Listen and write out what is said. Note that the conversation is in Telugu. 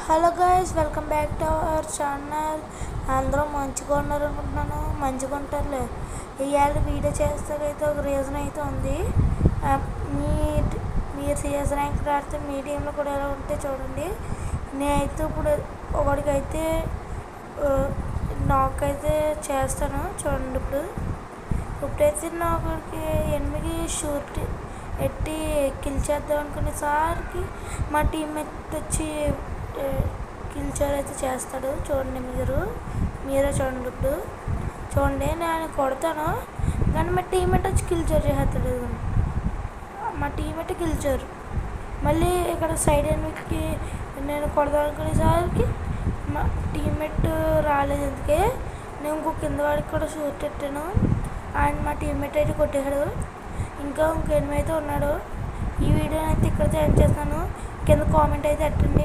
Hello guys, welcome back to our channel. అందరూ మంచిగా ఉన్నారు అనుకుంటున్నాను. మంచిగా ఉంటారులే. ఇవాళ వీడియో చేస్తాకైతే ఒక రీజన్ అయితే ఉంది. మీ మీరు సిఎస్ ర్యాంక్ ఆడితే మీ టీంలో కూడా ఎలా ఉంటే చూడండి. నేనైతే ఇప్పుడు ఒకడికైతే నాకైతే చేస్తాను చూడండి. ఇప్పుడైతే నాకుకి 8 షూట్ ఎట్టి కిల్ చేద్దాం అనుకునేసరికి మా టీమ్మేట్ వచ్చి కిల్ అయితే చేస్తాడు. చూడండి, మీరే చూడండి. చూడండి, నేను కొడతాను కానీ మా టీమ్మేట్ వచ్చి కిల్ చేస్తాడు. మా టీమ్మేట్ కిల్ చేయరు. మళ్ళీ ఇక్కడ సైడ్ ఎన్మికి నేను కొడదాం అనుకునేసరికి మా టీమ్మేట్ రాలేదు. అందుకే నేను ఇంకో కింద వాడికి కూడా షూట్ పెట్టాను. అండ్ మా టీమ్మేట్ అయితే కొట్టేశాడు. ఇంకా ఎనిమిది అయితే ఉన్నాడు. ఈ వీడియోని అయితే ఇక్కడితో ఎండ్ చేస్తాను. కింద కామెంట్ అయితే పెట్టండి.